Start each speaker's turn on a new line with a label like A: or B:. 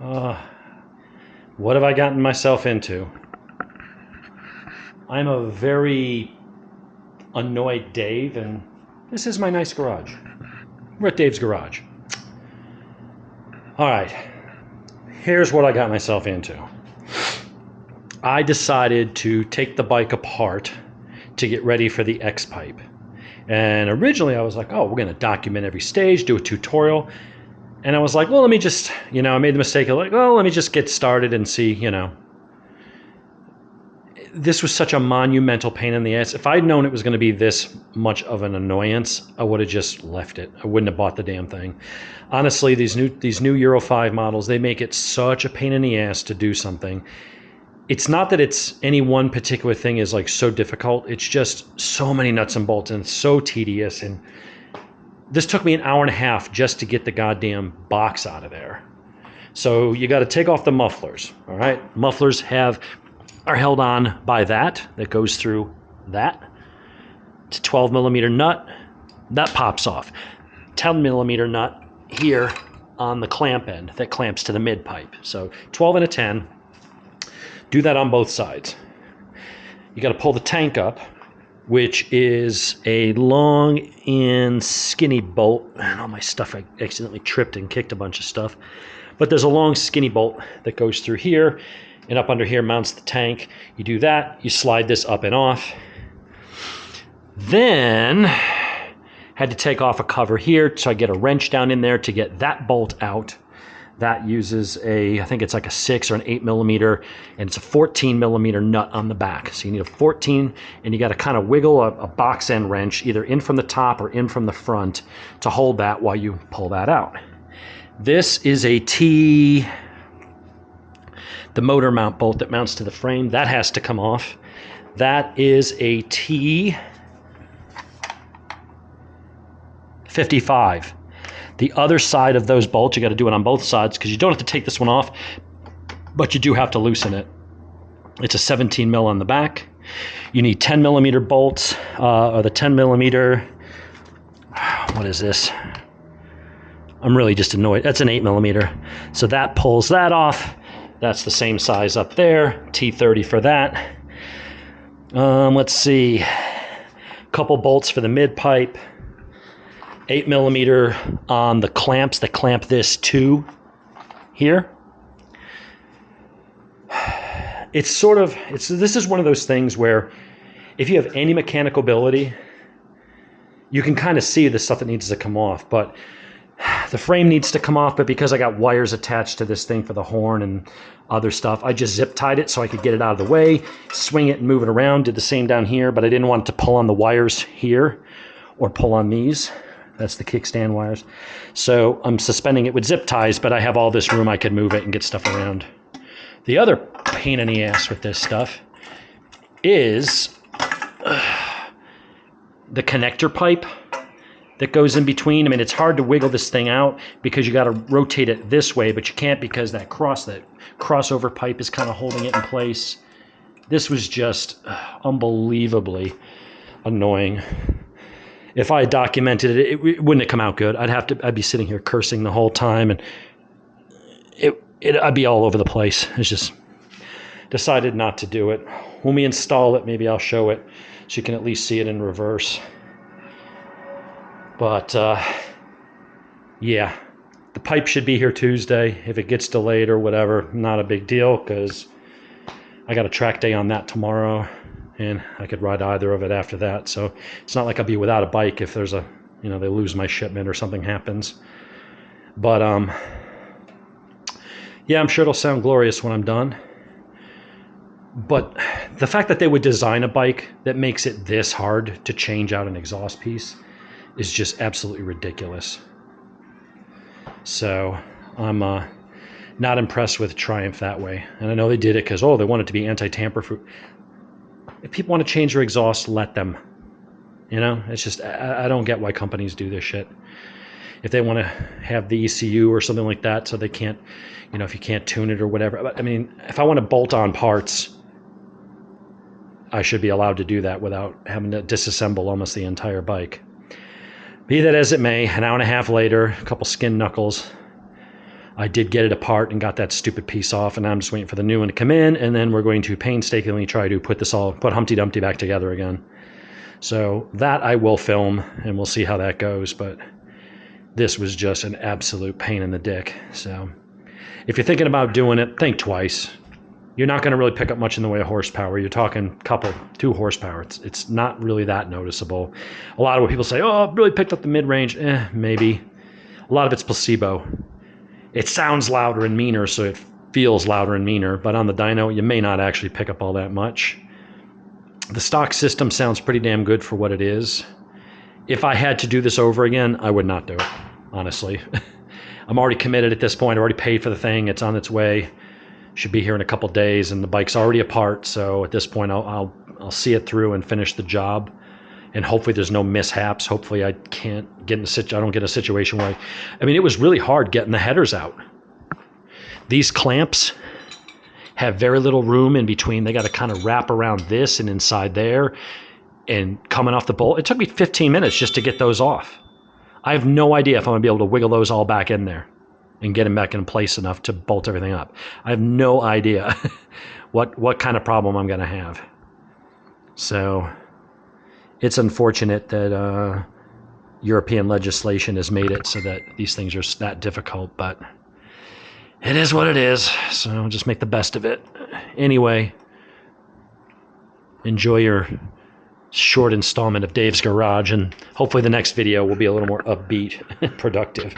A: What have I gotten myself into? I'm a very annoyed Dave, and this is my nice garage. We're at Dave's garage. All right, here's what I got myself into. I decided to take the bike apart to get ready for the X-Pipe. And originally I was like, oh, we're going to document every stage, do a tutorial. And I was like, well, let me just, I made the mistake of like, well, let me just get started and see, This was such a monumental pain in the ass. If I'd known it was going to be this much of an annoyance, I would have just left it. I wouldn't have bought the damn thing. Honestly, these new Euro 5 models, they make it such a pain in the ass to do something. It's not that it's any one particular thing is like so difficult. It's just so many nuts and bolts and it's so tedious. And this took me an hour and a half just to get the goddamn box out of there. So you got to take off the mufflers. All right. Mufflers are held on by that goes through that. It's a 12 millimeter nut that pops off. 10 millimeter nut here on the clamp end that clamps to the mid pipe. So 12 and a 10. Do that on both sides. You got to pull the tank up, which is a long and skinny bolt. And all my stuff, I accidentally tripped and kicked a bunch of stuff. But there's a long skinny bolt that goes through here and up under here mounts the tank. You do that, you slide this up and off. Then had to take off a cover here, so I get a wrench down in there to get that bolt out. That uses I think it's like a 6 or an 8 millimeter, and it's a 14 millimeter nut on the back. So you need a 14, and you got to kind of wiggle a box end wrench either in from the top or in from the front to hold that while you pull that out. This is a T, the motor mount bolt that mounts to the frame. That has to come off. That is a T55. The other side of those bolts, you got to do it on both sides because you don't have to take this one off, but you do have to loosen it. It's a 17 mil on the back. You need 10 millimeter bolts, or the 10 millimeter, what is this? I'm really just annoyed. That's an 8 millimeter. So that pulls that off. That's the same size up there. T30 for that. Let's see. Couple bolts for the mid pipe. 8 millimeter on the clamps that clamp this to here. This is one of those things where if you have any mechanical ability, you can kind of see the stuff that needs to come off, but the frame needs to come off, but because I got wires attached to this thing for the horn and other stuff, I just zip tied it so I could get it out of the way, swing it and move it around, did the same down here, but I didn't want it to pull on the wires here or pull on these. That's the kickstand wires. So I'm suspending it with zip ties, but I have all this room I could move it and get stuff around. The other pain in the ass with this stuff is the connector pipe that goes in between. I mean, it's hard to wiggle this thing out because you got to rotate it this way, but you can't because that crossover pipe is kind of holding it in place. This was just unbelievably annoying. If I documented it, it wouldn't have come out good. I'd be sitting here cursing the whole time, and I'd be all over the place. It's just decided not to do it. When we install it, maybe I'll show it so you can at least see it in reverse. But yeah, the pipe should be here Tuesday. If it gets delayed or whatever, not a big deal because I got a track day on that tomorrow. And I could ride either of it after that. So it's not like I'll be without a bike if there's they lose my shipment or something happens. But yeah, I'm sure it'll sound glorious when I'm done. But the fact that they would design a bike that makes it this hard to change out an exhaust piece is just absolutely ridiculous. So I'm not impressed with Triumph that way. And I know they did it because, they want it to be anti-tamper-proof. If people want to change their exhaust, let them. It's just, I don't get why companies do this shit. If they want to have the ECU or something like that so they can't, if you can't tune it or whatever. But, I mean, if I want to bolt on parts, I should be allowed to do that without having to disassemble almost the entire bike. Be that as it may, an hour and a half later, a couple skin knuckles. I did get it apart and got that stupid piece off, and I'm just waiting for the new one to come in, and then we're going to painstakingly try to put Humpty Dumpty back together again. So that I will film, and we'll see how that goes, but this was just an absolute pain in the dick. So if you're thinking about doing it, think twice. You're not going to really pick up much in the way of horsepower. You're talking 2 horsepower. It's not really that noticeable. A lot of what people say, oh, I've really picked up the mid-range. Maybe. A lot of it's placebo. It sounds louder and meaner, so it feels louder and meaner, but on the dyno, you may not actually pick up all that much. The stock system sounds pretty damn good for what it is. If I had to do this over again, I would not do it, honestly. I'm already committed at this point. I already paid for the thing. It's on its way. Should be here in a couple days, and the bike's already apart. So at this point, I'll see it through and finish the job, and hopefully there's no mishaps. Hopefully I don't get in a situation where I mean, it was really hard getting the headers out. These clamps have very little room in between. They got to kind of wrap around this and inside there, and coming off the bolt. It took me 15 minutes just to get those off. I have no idea if I'm gonna be able to wiggle those all back in there and get them back in place enough to bolt everything up. I have no idea what kind of problem I'm going to have. So it's unfortunate that European legislation has made it so that these things are that difficult, but it is what it is. So just make the best of it. Anyway, enjoy your short installment of Dave's Garage, and hopefully the next video will be a little more upbeat and productive.